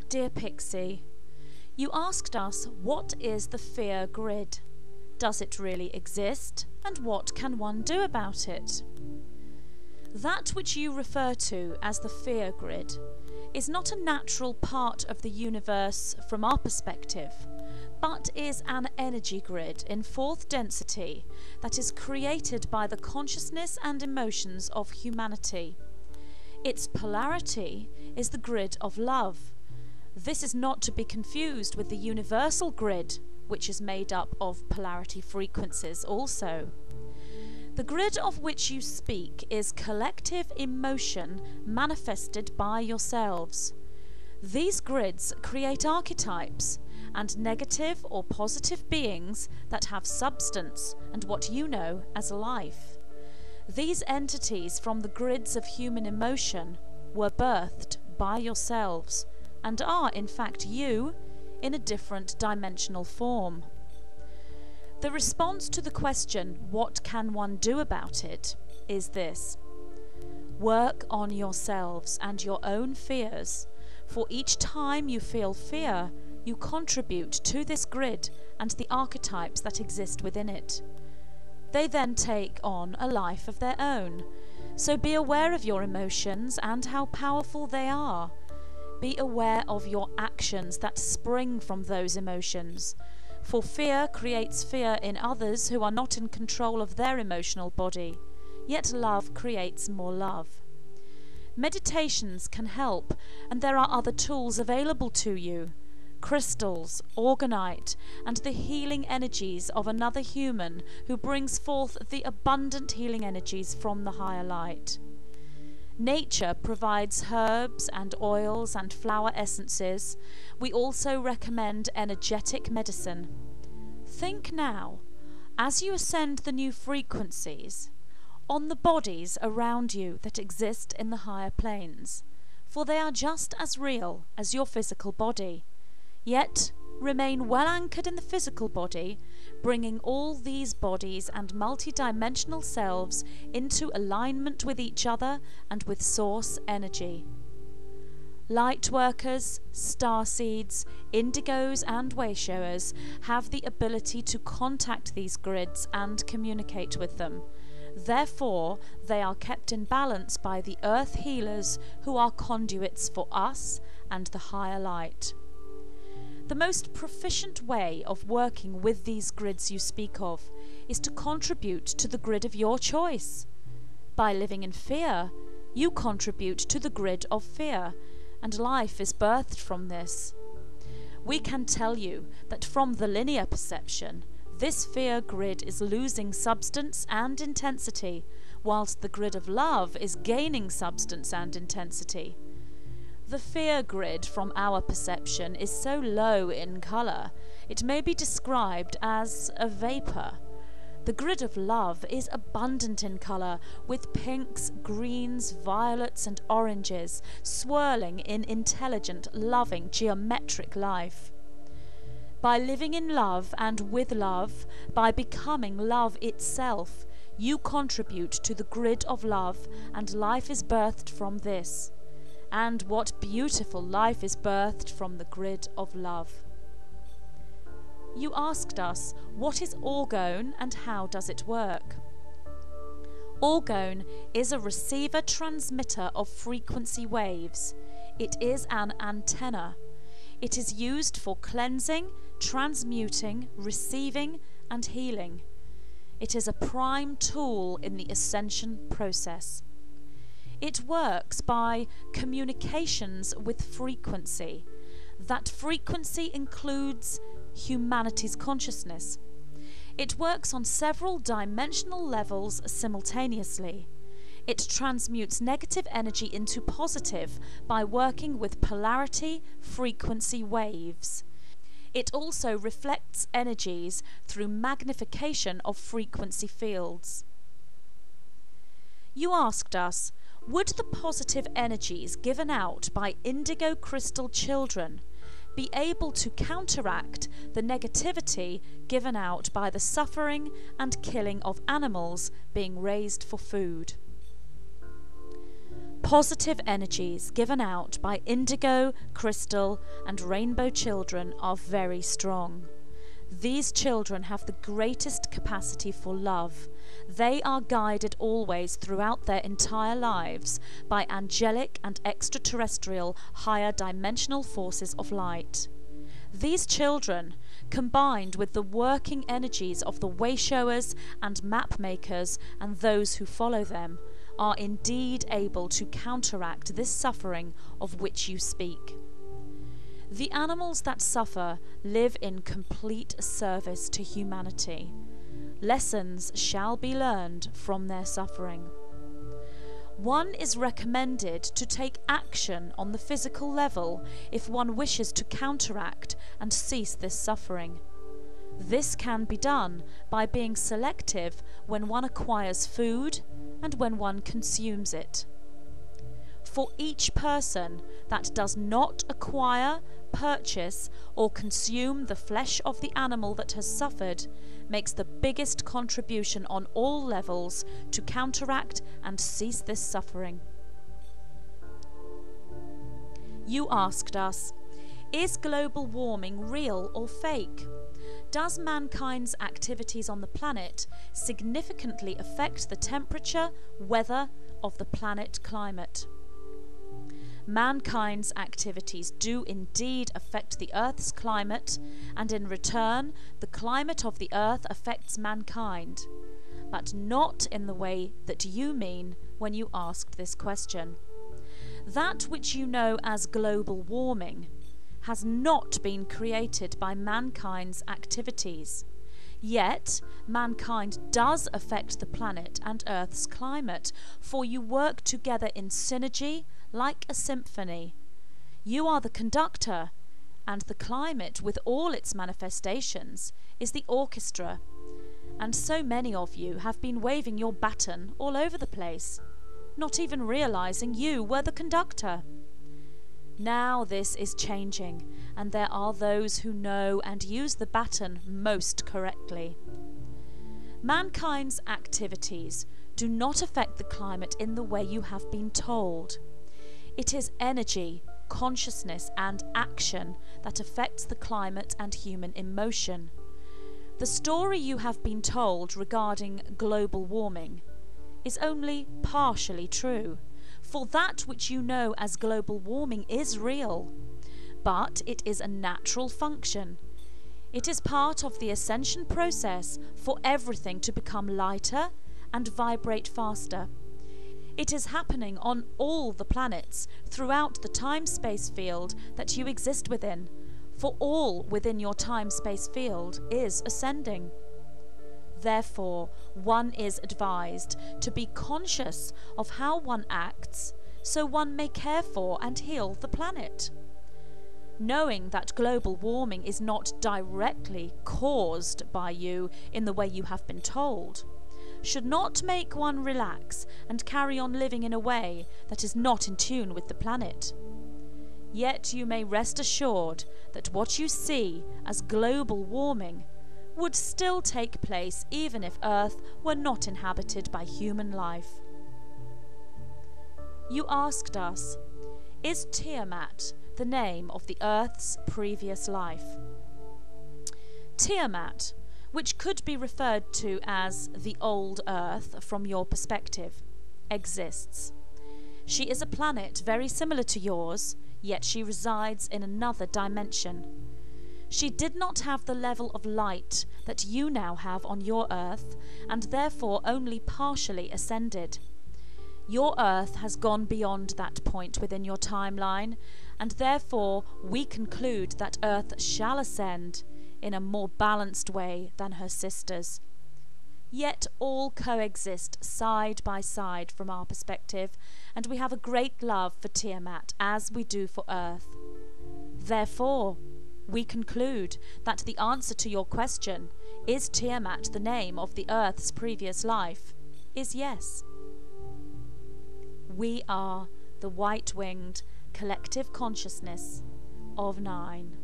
Dear Pixie, you asked us, what is the fear grid? Does it really exist? And what can one do about it? That which you refer to as the fear grid is not a natural part of the universe from our perspective, but is an energy grid in fourth density that is created by the consciousness and emotions of humanity. Its polarity is the grid of love. This is not to be confused with the universal grid, which is made up of polarity frequencies also. The grid of which you speak is collective emotion manifested by yourselves. These grids create archetypes and negative or positive beings that have substance and what you know as life. These entities from the grids of human emotion were birthed by yourselves and are in fact you in a different dimensional form. The response to the question, what can one do about it, is this: work on yourselves and your own fears, for each time you feel fear, you contribute to this grid and the archetypes that exist within it. They then take on a life of their own, so be aware of your emotions and how powerful they are. Be aware of your actions that spring from those emotions. For fear creates fear in others who are not in control of their emotional body, yet love creates more love. Meditations can help, and there are other tools available to you. Crystals, orgonite, and the healing energies of another human who brings forth the abundant healing energies from the higher light. Nature provides herbs and oils and flower essences. We also recommend energetic medicine. Think now, as you ascend the new frequencies, on the bodies around you that exist in the higher planes, for they are just as real as your physical body. Yet remain well anchored in the physical body, bringing all these bodies and multidimensional selves into alignment with each other and with source energy. Light workers, starseeds, indigos and wayshowers have the ability to contact these grids and communicate with them. Therefore, they are kept in balance by the earth healers who are conduits for us and the higher light. The most proficient way of working with these grids you speak of is to contribute to the grid of your choice. By living in fear, you contribute to the grid of fear, and life is birthed from this. We can tell you that from the linear perception, this fear grid is losing substance and intensity, whilst the grid of love is gaining substance and intensity. The fear grid from our perception is so low in colour, it may be described as a vapour. The grid of love is abundant in colour, with pinks, greens, violets and oranges swirling in intelligent, loving, geometric life. By living in love and with love, by becoming love itself, you contribute to the grid of love, and life is birthed from this. And what beautiful life is birthed from the grid of love. You asked us, what is Orgone and how does it work? Orgone is a receiver-transmitter of frequency waves. It is an antenna. It is used for cleansing, transmuting, receiving, and healing. It is a prime tool in the ascension process. It works by communications with frequency. That frequency includes humanity's consciousness. It works on several dimensional levels simultaneously. It transmutes negative energy into positive by working with polarity frequency waves. It also reflects energies through magnification of frequency fields. You asked us, would the positive energies given out by indigo crystal children be able to counteract the negativity given out by the suffering and killing of animals being raised for food? Positive energies given out by indigo, crystal, and rainbow children are very strong. These children have the greatest capacity for love. They are guided always throughout their entire lives by angelic and extraterrestrial higher dimensional forces of light. These children, combined with the working energies of the wayshowers and map makers and those who follow them, are indeed able to counteract this suffering of which you speak. The animals that suffer live in complete service to humanity. Lessons shall be learned from their suffering. One is recommended to take action on the physical level if one wishes to counteract and cease this suffering. This can be done by being selective when one acquires food and when one consumes it. For each person that does not acquire, purchase, or consume the flesh of the animal that has suffered makes the biggest contribution on all levels to counteract and cease this suffering. You asked us, is global warming real or fake? Does mankind's activities on the planet significantly affect the temperature, weather of the planet climate? Mankind's activities do indeed affect the Earth's climate, and in return, the climate of the Earth affects mankind, but not in the way that you mean when you asked this question. That which you know as global warming has not been created by mankind's activities. Yet, mankind does affect the planet and Earth's climate, for you work together in synergy like a symphony. You are the conductor, and the climate, with all its manifestations, is the orchestra. And so many of you have been waving your baton all over the place, not even realizing you were the conductor. Now this is changing, and there are those who know and use the baton most correctly. Mankind's activities do not affect the climate in the way you have been told. It is energy, consciousness, and action that affects the climate and human emotion. The story you have been told regarding global warming is only partially true. For that which you know as global warming is real, but it is a natural function. It is part of the ascension process for everything to become lighter and vibrate faster. It is happening on all the planets throughout the time-space field that you exist within, for all within your time-space field is ascending. Therefore, one is advised to be conscious of how one acts, so one may care for and heal the planet. Knowing that global warming is not directly caused by you in the way you have been told, should not make one relax and carry on living in a way that is not in tune with the planet. Yet you may rest assured that what you see as global warming would still take place even if Earth were not inhabited by human life. You asked us, is Tiamat the name of the Earth's previous life? Tiamat, which could be referred to as the old Earth from your perspective, exists. She is a planet very similar to yours, yet she resides in another dimension. She did not have the level of light that you now have on your Earth, and therefore only partially ascended. Your Earth has gone beyond that point within your timeline, and therefore we conclude that Earth shall ascend in a more balanced way than her sisters. Yet all coexist side by side from our perspective, and we have a great love for Tiamat as we do for Earth. Therefore, we conclude that the answer to your question, is Tiamat the name of the Earth's previous life, is yes. We are the white-winged collective consciousness of 9.